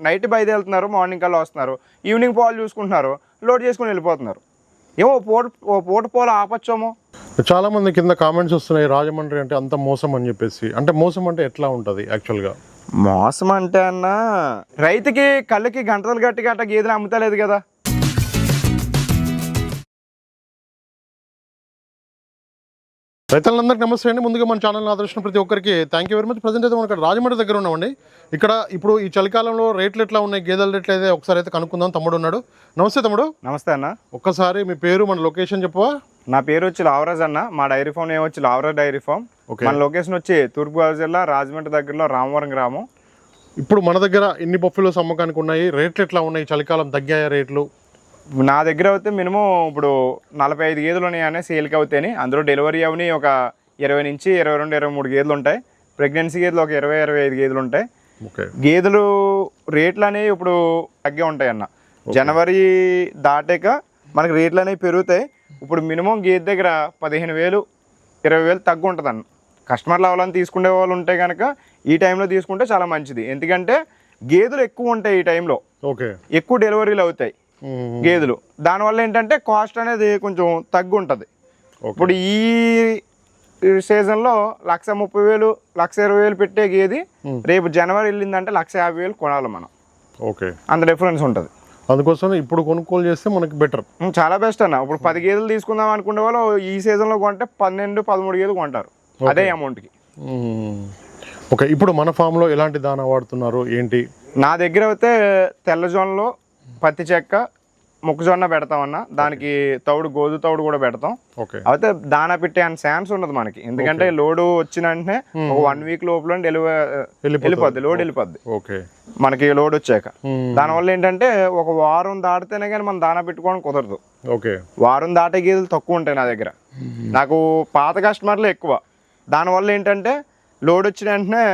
Night బయలుదేరుతున్నారు, morning కల్లా వస్తున్నారు, evening పాలు చూసుకుంటున్నారు, లోడ్ చేసుకుని వెళ్ళిపోతున్నారు. ఏమో ఓ పూట పాలు ఆపచ్చేమో. చాలా మంది కింద కామెంట్స్ వస్తున్నాయి, రాజమండ్రి అంటే అంత మోసం అని చెప్పేసి. అంటే మోసం అంటే ఎట్లా ఉంటుంది యాక్చువల్గా? మోసం అంటే అన్న, రైతుకి కళ్ళకి గంటలు గట్టి గట్ట గేదెలు అమ్ముతలేదు కదా. రైతులందరికీ నమస్తే అండి. ముందుగా మన ఛానల్ ఆదర్శించిన ప్రతి ఒక్కరికి thank you very much. Present అయితే మనం ఇక్కడ రాజమండ్రి దగ్గర ఉన్నామండి. ఇక్కడ ఇప్పుడు ఈ చలికాలంలో రేట్లు ఎట్లా ఉన్నాయి, గేదెల రేట్లు అయితే ఒకసారి అయితే కనుక్కుందాం. తమ్ముడు ఉన్నాడు. నమస్తే తమ్ముడు. నమస్తే అన్న. ఒక్కసారి మీ పేరు, మన లొకేషన్ చెప్పవా? నా పేరు వచ్చి లావరాజ్ అన్న. మా డైరీ ఫామ్ ఏమో వచ్చి లావరాజ్ డైరీ ఫామ్. మన లొకేషన్ వచ్చి తూర్పుగోదావరి జిల్లా రాజమండ్రి దగ్గరలో రామవరం గ్రామం. ఇప్పుడు మన దగ్గర ఎన్ని బఫెలోస్ అమ్మకానికి ఉన్నాయి, రేట్లు ఎట్లా ఉన్నాయి, చలికాలం తగ్గాయా రేట్లు? నా దగ్గర అయితే మినిమం ఇప్పుడు 45 గేదెలు ఉన్నాయని సేల్కి అవుతాయి. అందులో డెలివరీ అవని ఒక 20 నుంచి 22, 23 గేదెలు ఉంటాయి. ప్రెగ్నెన్సీ గేదెలు ఒక 20, 25 గేదెలు ఉంటాయి. గేదెలు రేట్లు అనేవి ఇప్పుడు తగ్గే ఉంటాయి అన్న. జనవరి దాటాక మనకి రేట్లు అనేవి పెరుగుతాయి. ఇప్పుడు మినిమం గేదె దగ్గర 15,000, 20,000 తగ్గు ఉంటుంది అన్న. కస్టమర్లు అవ్వాలని తీసుకునే వాళ్ళు ఉంటే కనుక ఈ టైంలో తీసుకుంటే చాలా మంచిది. ఎందుకంటే గేదెలు ఎక్కువ ఉంటాయి ఈ టైంలో, ఎక్కువ డెలివరీలు అవుతాయి గేదెలు. దానివల్ల ఏంటంటే కాస్ట్ అనేది కొంచెం తగ్గు ఉంటుంది. ఇప్పుడు ఈ సీజన్లో 1,30,000, 1,20,000 పెట్టే గేది రేపు జనవరి వెళ్ళిందంటే 1,50,000 కొనాలి మనం. అంత డిఫరెన్స్ ఉంటుంది. అందుకోసం ఇప్పుడు కొనుగోలు చేస్తే మనకి బెటర్, చాలా బెస్ట్ అన్న. ఇప్పుడు 10 గేదెలు తీసుకుందాం అనుకునే వాళ్ళు ఈ సీజన్లో కొంటే 12, 13 గేదెలు కొంటారు అదే అమౌంట్కి. ఓకే, ఇప్పుడు మన ఫామ్లో ఎలాంటి దానా వాడుతున్నారు ఏంటి? నా దగ్గర అయితే తెల్లజొన్నలో పత్తి చెక్క, మొక్కజొన్న పెడతామన్నా. దానికి తౌడు, గోధుమ తౌడు కూడా పెడతాం. అయితే దానా పెట్టే అంత ఛాన్స్ ఉండదు మనకి. ఎందుకంటే లోడు వచ్చిన వెంటనే ఒక 1 వీక్ లోపల వెళ్ళిపోద్ది, లోడ్ వెళ్ళిపోద్ది మనకి లోడ్ వచ్చాక. దానివల్ల ఏంటంటే ఒక వారం దాటితేనే కానీ మనం దానా పెట్టుకోవడం కుదరదు. వారం దాటే గేదెలు తక్కువ ఉంటాయి నా దగ్గర. నాకు పాత కస్టమర్లు ఎక్కువ. దానివల్ల ఏంటంటే లోడ్ వచ్చిన వెంటనే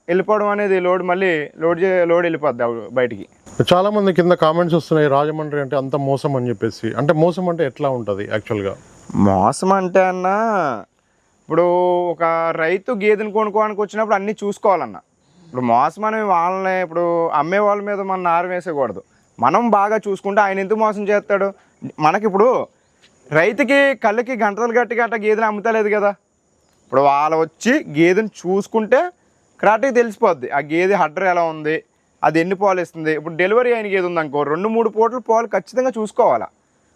వెళ్ళిపోవడం అనేది, లోడ్ మళ్ళీ లోడ్ వెళ్ళిపోద్ది బయటికి. చాలా మంది కింద కామెంట్స్ వస్తున్నాయి, రాజమండ్రి అంటే అంత మోసం అని చెప్పేసి. అంటే మోసం అంటే ఎట్లా ఉంటుంది యాక్చువల్గా? మోసం అంటే అన్న, ఇప్పుడు ఒక రైతు గేదెని కొనుక్కోడానికి వచ్చినప్పుడు అన్నీ చూసుకోవాలన్న. ఇప్పుడు మోసం అనేవి వాళ్ళని, ఇప్పుడు అమ్మే వాళ్ళ మీద మనం నారు వేసేయకూడదు. మనం బాగా చూసుకుంటే ఆయన ఎందుకు మోసం చేస్తాడు? మనకిప్పుడు రైతుకి కళ్ళకి గంటలు గట్ట గేదెని అమ్ముతలేదు కదా. ఇప్పుడు వాళ్ళు వచ్చి గేదెని చూసుకుంటే కరెక్ట్గా తెలిసిపోద్ది ఆ గేదె హడ్డర్ ఎలా ఉంది, అది ఎన్ని పాలు ఇస్తుంది. ఇప్పుడు డెలివరీ అయిన గేదె ఉందనుకో, 2-3 పూటలు పాలు ఖచ్చితంగా చూసుకోవాలా.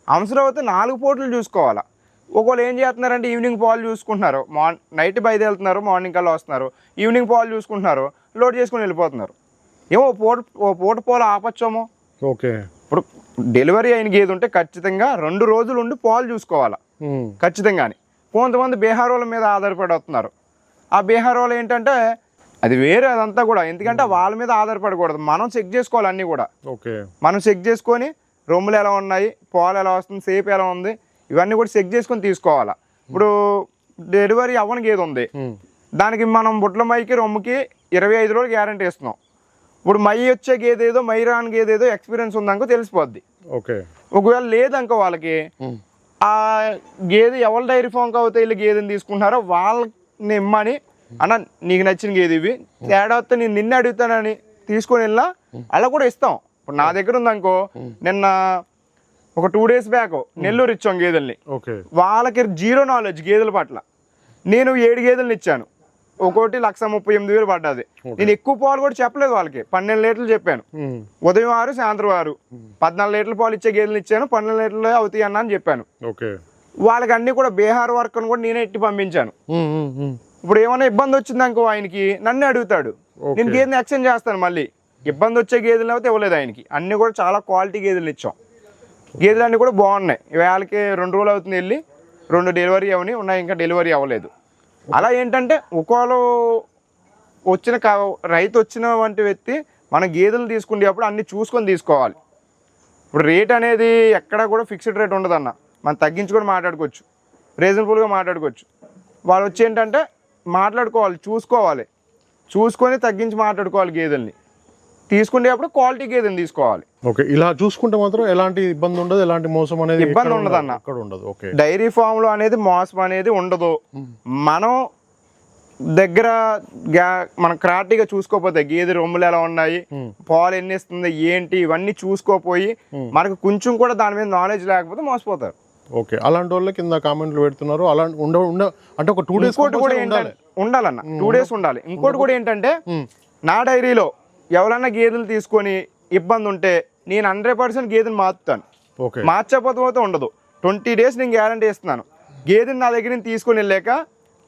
అవసరం అయితే 4 పూటలు చూసుకోవాలా. ఒకవేళ ఏం చేస్తున్నారంటే ఈవినింగ్ పాలు చూసుకుంటున్నారు, నైట్ బయలుదేరుతున్నారు, మార్నింగ్ కల్లా వస్తున్నారు, ఈవినింగ్ పాలు చూసుకుంటున్నారు, లోడ్ చేసుకుని వెళ్ళిపోతున్నారు. ఏమో ఓ పూట పాలు ఆపచ్చేమో. ఇప్పుడు డెలివరీ అయిన గేదె ఉంటే ఖచ్చితంగా 2 రోజులు ఉండి పాలు చూసుకోవాలా ఖచ్చితంగాని. కొంతమంది బీహార్ వాళ్ళ మీద ఆధారపడి వస్తున్నారు. ఆ బీహార్ వాళ్ళు ఏంటంటే అది వేరే, అదంతా కూడా. ఎందుకంటే వాళ్ళ మీద ఆధారపడకూడదు, మనం చెక్ చేసుకోవాలి అన్నీ కూడా. మనం చెక్ చేసుకొని రొమ్ములు ఎలా ఉన్నాయి, పాలు ఎలా వస్తుంది, సేపు ఎలా ఉంది, ఇవన్నీ కూడా చెక్ చేసుకొని తీసుకోవాలా. ఇప్పుడు డెలివరీ అవ్వని గేదె ఉంది, దానికి మనం బుట్ల మైకి, రొమ్ముకి 25 రోజులు గ్యారంటీ ఇస్తున్నాం. ఇప్పుడు మై వచ్చే గేదె ఏదో, మై రాని గేదె ఏదో ఎక్స్పీరియన్స్ ఉందనుకో తెలిసిపోద్ది. ఒకవేళ లేదనుకో వాళ్ళకి, ఆ గేదె ఎవరి డైరీ ఫామ్కి అవుతే వీళ్ళు గేదెని తీసుకుంటున్నారో వాళ్ళని ఇమ్మని, అన్న నీకు నచ్చిన గేదె ఇవి, తేడా వస్తే నేను నిన్నే అడుగుతానని తీసుకొని వెళ్ళినా అలా కూడా ఇస్తాం. ఇప్పుడు నా దగ్గర ఉందనుకో, నిన్న ఒక 2 days బ్యాక్ నెల్లూరు ఇచ్చాం గేదెల్ని. వాళ్ళకి 0 నాలెడ్జ్ గేదెల పట్ల. నేను 7 గేదెలను ఇచ్చాను, ఒక్కోటి 1,38,000 పడ్డది. నేను ఎక్కువ పాలు కూడా చెప్పలేదు వాళ్ళకి, 12 లీటర్లు చెప్పాను. ఉదయం 6, సాయంత్రం 6, 14 లీటర్ల పాలు ఇచ్చే గేదెలు ఇచ్చాను. 12 లీటర్లు అవుతాయి అన్న అని చెప్పాను. వాళ్ళకి అన్ని కూడా బీహార్ వర్క్ అని కూడా నేనే ఎట్టి పంపించాను. ఇప్పుడు ఏమైనా ఇబ్బంది వచ్చింది అనుకో, ఆయనకి నన్ను అడుగుతాడు, నేను గేదెని ఎక్స్చేంజ్ చేస్తాను. మళ్ళీ ఇబ్బంది వచ్చే గేదెలు అయితే ఇవ్వలేదు ఆయనకి. అన్ని కూడా చాలా క్వాలిటీ గేదెలు ఇచ్చాం. గేదెలు అన్నీ కూడా బాగున్నాయి. వాళ్ళకి 2 రోజులు అవుతుంది వెళ్ళి, 2 డెలివరీ అవని ఉన్నాయి, ఇంకా డెలివరీ అవ్వలేదు. అలా ఏంటంటే ఒకవేళ రైతు వచ్చిన వంటి వ్యక్తి మన గేదెలు తీసుకునేటప్పుడు అన్ని చూసుకొని తీసుకోవాలి. ఇప్పుడు రేట్ అనేది ఎక్కడ కూడా ఫిక్స్డ్ రేట్ ఉండదన్న, మనం తగ్గించుకొని మాట్లాడుకోవచ్చు, రీజనబుల్గా మాట్లాడుకోవచ్చు. వాళ్ళు వచ్చి ఏంటంటే మాట్లాడుకోవాలి, చూసుకొని తగ్గించి మాట్లాడుకోవాలి. గేదెల్ని తీసుకునేటప్పుడు క్వాలిటీ గేదెని తీసుకోవాలి. ఇలా చూసుకుంటే మాత్రం ఎలాంటి ఇబ్బంది ఉండదు, ఎలాంటి మోసం అనేది ఇబ్బంది ఉండదు అన్న. డైరీ ఫామ్ లో అనేది మోసం అనేది ఉండదు. మనం దగ్గర మనం క్రాటిగా చూసుకోపోతే గేదె రొమ్ములు ఎలా ఉన్నాయి, పాలు ఎన్ని ఇస్తుంది ఏంటి, ఇవన్నీ చూసుకోపోయి మనకు కొంచెం కూడా దాని మీద నాలెడ్జ్ లేకపోతే మోసపోతారు. ఓకే, అలాంటి వాళ్ళకి కింద కామెంట్లు పెడుతున్నారు. అలా అంటే ఒక 2 days కూడా ఉండాలన్న 2 days ఉండాలి. ఇంకోటి కూడా ఏంటంటే నా డైరీలో ఎవరన్నా గేదెలు తీసుకొని ఇబ్బంది ఉంటే నేను 100% గేదెని మార్చుతాను. మార్చకపోతే ఉండదు. 20 days నేను గ్యారంటీ ఇస్తున్నాను. గేదెని నా దగ్గర నుంచి తీసుకొని వెళ్ళాక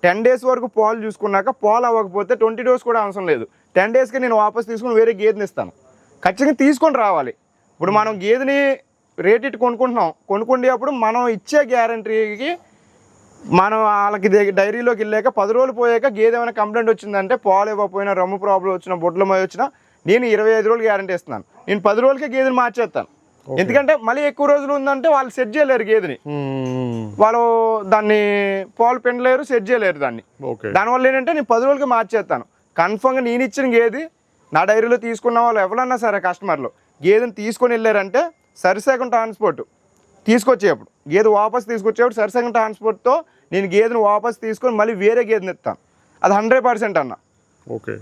10 days వరకు పాలు చూసుకున్నాక పాలు అవ్వకపోతే 20 days కూడా అవసరం లేదు. 10 daysకి నేను వాపస్ తీసుకుని వేరే గేదెని ఇస్తాను. ఖచ్చితంగా తీసుకొని రావాలి. ఇప్పుడు మనం గేదెని రేట్ ఇటు కొనుక్కునేటప్పుడు మనం ఇచ్చే గ్యారంటీకి మనం వాళ్ళకి డైరీలోకి వెళ్ళాక 10 రోజులు పోయాక గేదె ఏమైనా కంప్లైంట్ వచ్చిందంటే, పాలు ఇవ్వకపోయినా, రొమ్ము ప్రాబ్లం వచ్చినా, బొడ్లమై వచ్చినా నేను 25 రోజులు గ్యారంటీ ఇస్తున్నాను. నేను 10 రోజులకే గేదెని మార్చేస్తాను. ఎందుకంటే మళ్ళీ ఎక్కువ రోజులు ఉందంటే వాళ్ళు సెట్ చేయలేరు గేదెని, వాళ్ళు దాన్ని పాలు పిండలేరు, సెట్ చేయలేరు దాన్ని. దానివల్ల ఏంటంటే నేను 10 రోజులకి మార్చేస్తాను. కన్ఫర్మ్గా నేను ఇచ్చిన గేదె నా డైరీలో తీసుకున్న వాళ్ళు ఎవరన్నా సరే కస్టమర్లు గేదెని తీసుకొని వెళ్ళారంటే సరిసగం ట్రాన్స్పోర్ట్ తీసుకొచ్చేప్పుడు, గేదె వాపస్ తీసుకొచ్చేప్పుడు సరిసగం ట్రాన్స్పోర్ట్తో నేను గేదెని వాపస్ తీసుకొని మళ్ళీ వేరే గేదెని ఇస్తాను. అది 100% అన్న. ఓకే,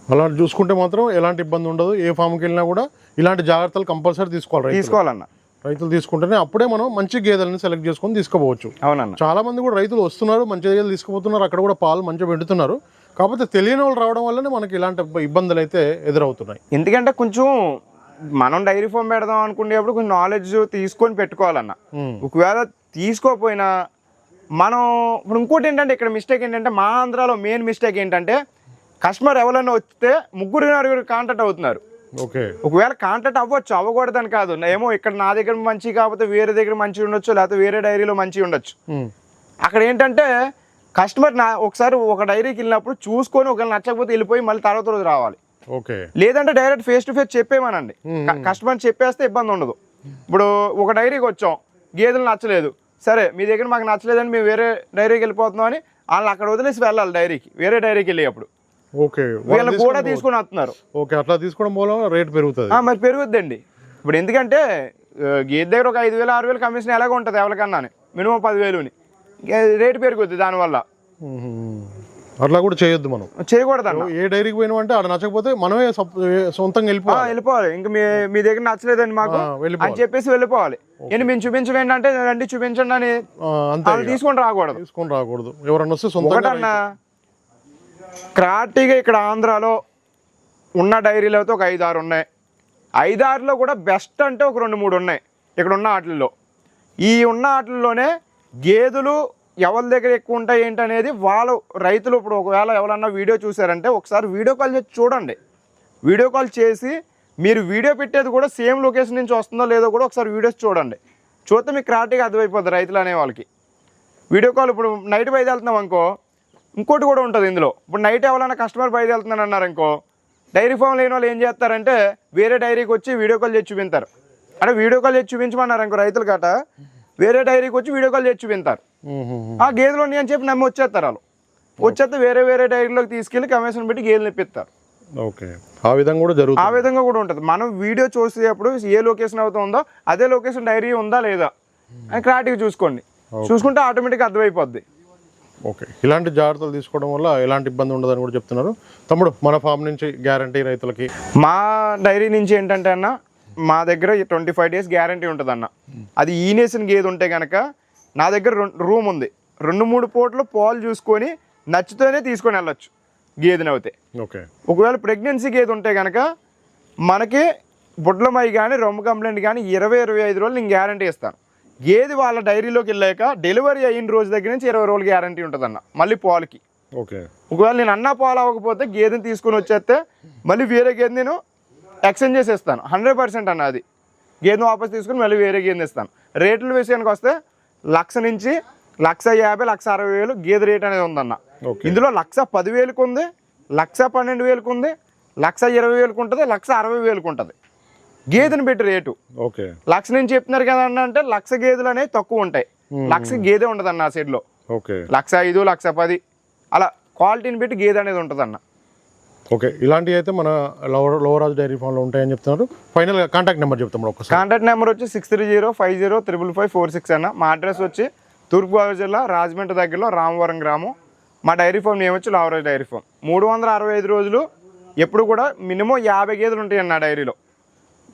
అలా చూసుకుంటే మాత్రం ఎలాంటి ఇబ్బంది ఉండదు. ఏ ఫామ్కి వెళ్ళినా కూడా ఇలాంటి జాగ్రత్తలు కంపల్సరీ తీసుకోవాలన్న. రైతులు తీసుకుంటేనే అప్పుడే మనం మంచి గేదెలను సెలెక్ట్ చేసుకొని తీసుకోవచ్చు. అవునన్న, చాలా మంది కూడా రైతులు వస్తున్నారు, మంచి గేదెలు తీసుకుపోతున్నారు, అక్కడ కూడా పాలు మంచిగా పెడుతున్నారు. కాకపోతే తెలియని వాళ్ళు రావడం వల్లనే మనకి ఇలాంటి ఇబ్బందులు అయితే ఎదురవుతున్నాయి. ఎందుకంటే కొంచెం మనం డైరీ ఫామ్ పెడదాం అనుకునేప్పుడు కొంచెం నాలెడ్జ్ తీసుకొని పెట్టుకోవాలన్న. ఒకవేళ తీసుకోపోయినా మనం ఇప్పుడు ఇంకోటి ఏంటంటే ఇక్కడ మిస్టేక్ ఏంటంటే మా ఆంధ్రాలో మెయిన్ మిస్టేక్ ఏంటంటే కస్టమర్ ఎవరైనా వస్తే 3-4 కాంటాక్ట్ అవుతున్నారు. ఒకవేళ కాంటాక్ట్ అవ్వచ్చు, అవ్వకూడదని కాదు. ఏమో ఇక్కడ నా దగ్గర మంచి కాకపోతే వేరే దగ్గర మంచి ఉండొచ్చు, లేకపోతే వేరే డైరీలో మంచి ఉండొచ్చు. అక్కడ ఏంటంటే కస్టమర్ ఒకసారి ఒక డైరీకి వెళ్ళినప్పుడు చూసుకొని ఒకవేళ నచ్చకపోతే వెళ్ళిపోయి మళ్ళీ తర్వాత రోజు రావాలి. లేదంటే డైరెక్ట్ ఫేస్ టు ఫేస్ చెప్పేమనండి. కస్టమర్ చెప్పేస్తే ఇబ్బంది ఉండదు. ఇప్పుడు ఒక డైరీకి వచ్చాం, గేదెలు నచ్చలేదు, సరే మీ దగ్గర మాకు నచ్చలేదని మేము వేరే డైరీకి వెళ్ళిపోతున్నాం అని వాళ్ళు అక్కడ వదిలేసి వెళ్ళాలి డైరీకి, వేరే డైరీకి వెళ్ళేటప్పుడు. వీళ్ళు కూడా తీసుకుని వస్తున్నారు. అట్లా తీసుకోవడం వల్ల రేట్ పెరుగుతుంది. మరి పెరుగుద్దండి. ఇప్పుడు ఎందుకంటే గేదె దగ్గర ఒక 5,000-6,000 కమిషన్ ఎలాగ ఉంటుంది ఎవరికన్నా, మినిమం 10,000ని రేటు పెరుగుద్ది. దానివల్ల అట్లా కూడా చేయొద్దు, మనం చేయకూడదు అన్న. ఏ డైరీకి పోయినా అంటే అక్కడ నచ్చకపోతే మనమే సొంతంగా వెళ్ళిపోవాలి. ఇంకా మీ దగ్గర నచ్చలేదండి మాకు అని చెప్పేసి వెళ్ళిపోవాలి. మేము చూపించడం ఏంటంటే రండి చూపించండి అని తీసుకొని రాకూడదు. ఎవరన్నా వస్తే సొంతంగా క్రాటిగా ఇక్కడ ఆంధ్రాలో ఉన్న డైరీలు అయితే ఒక 5-6 ఉన్నాయి. 5-6లో కూడా బెస్ట్ అంటే ఒక 2-3 ఉన్నాయి ఇక్కడ ఉన్న వాటిల్లో. ఈ ఉన్న వాటిల్లోనే గేదెలు ఎవరి దగ్గర ఎక్కువ ఉంటాయి ఏంటనేది వాళ్ళు రైతులు ఇప్పుడు ఒకవేళ ఎవరన్నా వీడియో చూసారంటే ఒకసారి వీడియో కాల్ చేసి చూడండి. వీడియో కాల్ చేసి మీరు వీడియో పెట్టేది కూడా సేమ్ లొకేషన్ నుంచి వస్తుందో లేదో కూడా ఒకసారి వీడియోస్ చూడండి. చూస్తే మీకు క్రాటిగా అర్థమైపోద్ది రైతులు అనే వాళ్ళకి. వీడియో కాల్ ఇప్పుడు నైట్ బయలుదేరుతున్నాం అనుకో, ఇంకోటి కూడా ఉంటుంది ఇందులో. ఇప్పుడు నైట్ ఎవరైనా కస్టమర్ బయలుదేరుతున్నాను అన్నారు అనుకో, డైరీ ఫామ్ లేని వాళ్ళు ఏం చేస్తారంటే వేరే డైరీకి వచ్చి వీడియో కాల్ చేసి చూపించారు. అంటే వీడియో కాల్ చేసి చూపించమన్నారు అనుకో రైతులు గట, వేరే డైరీకి వచ్చి వీడియో కాల్ చేసి చూపించారు. ఆ గేదెలు ఉన్నాయి అని చెప్పి నమ్మి వచ్చేస్తారు. వాళ్ళు వచ్చేస్తే వేరే డైరీలోకి తీసుకెళ్ళి కమిషన్ పెట్టి గేదెలు ఇప్పిస్తారు. ఆ విధంగా కూడా ఉంటుంది. మనం వీడియో చూసేటప్పుడు ఏ లొకేషన్ అవుతుందో అదే లొకేషన్ డైరీ ఉందా లేదా అని క్లారిటీగా చూసుకోండి. చూసుకుంటే ఆటోమేటిక్గా అర్థమైపోద్ది. ఇలాంటి జాగ్రత్తలు తీసుకోవడం వల్ల ఎలాంటి ఇబ్బంది ఉండదని కూడా చెప్తున్నారు. తమ్ముడు, మన ఫామ్ నుంచి గ్యారంటీ రైతులకి, మా డైరీ నుంచి ఏంటంటే అన్న మా దగ్గర 25 days గ్యారంటీ ఉంటుంది అన్న. అది ఈనేసిన గేదె ఉంటే కనుక నా దగ్గర రూమ్ ఉంది, 2-3 పూటలు పాలు చూసుకొని నచ్చితేనే తీసుకొని వెళ్ళొచ్చు గేదెని అవుతే. ఒకవేళ ప్రెగ్నెన్సీ గేదె ఉంటే కనుక మనకి బొడ్లమై కానీ రొమ్ము కంప్లైంట్ కానీ 20-25 రోజులు నేను గ్యారంటీ ఇస్తాను. గేదె వాళ్ళ డైరీలోకి వెళ్ళాక డెలివరీ అయిన రోజు దగ్గర నుంచి 20 రోజులు గ్యారంటీ ఉంటుంది అన్న మళ్ళీ పాలకి. ఒకవేళ నేను అన్న పాలు అవ్వకపోతే గేదెని తీసుకొని వచ్చేస్తే మళ్ళీ వేరే గేదె నేను ఎక్స్చేంజ్ చేసేస్తాను 100% అన్న. అది గేదెను వాపస్ తీసుకుని మళ్ళీ వేరే గేదెని ఇస్తాను. రేట్ల విషయానికి వస్తే 1,00,000 నుంచి 1,50,000, 1,60,000 గేదె రేట్ అనేది ఉందన్న. ఇందులో 1,10,000కి ఉంది, 1,12,000కి ఉంది, 1,20,000కి ఉంటుంది, 1,60,000కి ఉంటుంది. గేదెని పెట్టి రేటు 1,00,000 నుంచి చెప్తున్నారు కదా అన్న. అంటే 1,00,000 గేదెలు అనేవి తక్కువ ఉంటాయి, 1,00,000 గేదె ఉంటుంది అన్న. ఆ సైడ్లో 1,05,000, 1,10,000 అలా క్వాలిటీని పెట్టి గేదె అనేది ఉంటుంది అన్న. ఇలాంటివి అయితే మన లోవరాజు డైరీ ఫామ్లో ఉంటాయని చెప్తున్నారు. ఫైనల్ కాంటాక్ట్ నెంబర్ చెప్తాం ఒకసారి. కాంటాక్ట్ నెంబర్ వచ్చి 63050555546 అన్న. మా అడ్రస్ వచ్చి తూర్పుగోదావరి జిల్లా రాజమండ్రి దగ్గరలో రామవరం గ్రామం, మా డైరీ ఫామ్ నేమ్ వచ్చి లావరాజ్ డైరీ ఫామ్. 365 రోజులు ఎప్పుడు కూడా మినిమం 50 గేదెలు ఉంటాయండి నా డైరీలో.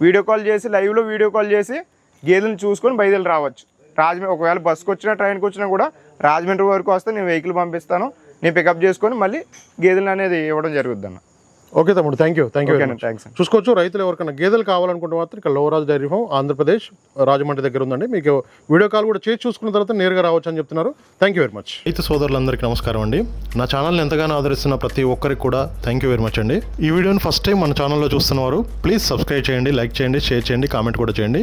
వీడియో కాల్ చేసి లైవ్లో వీడియో కాల్ చేసి గేదెలను చూసుకొని బయలుదేరి రావచ్చు. రాజమండ్రి ఒకవేళ బస్సుకు వచ్చినా ట్రైన్కి వచ్చినా కూడా రాజమండ్రి వరకు వస్తే నేను వెహికల్ పంపిస్తాను, నేను పికప్ చేసుకొని మళ్ళీ గేదెలు అనేది ఇవ్వడం జరుగుద్ది అన్న. ఓకే తమ్ముడు, థ్యాంక్ యూ. థ్యాంక్స్. చూసుకోవచ్చు, రైతులు ఎవరికైనా గేదెలు కావాలనుకుంటే మాత్రం ఇక్కడ లోవరాజ్ డైరీ ఫామ్ ఆంధ్రప్రదేశ్ రాజమండ్రి దగ్గర ఉందండి. మీకు వీడియో కాల్ కూడా చేసి చూసుకున్న తర్వాత నేరుగా రావచ్చు అని చెప్తున్నారు. Thank you very much. రైతు సోదరులందరికీ నమస్కారం అండి. నా ఛానల్ని ఎంతగానో ఆదరిస్తున్న ప్రతి ఒక్కరికి కూడా థ్యాంక్ యూ వెరీ మచ్ అండి. ఈ వీడియోని ఫస్ట్ టైం మన ఛానల్లో చూస్తున్నవారు ప్లీజ్ సబ్స్క్రైబ్ చేయండి, లైక్ చేయండి, షేర్ చేయండి, కామెంట్ కూడా చేయండి.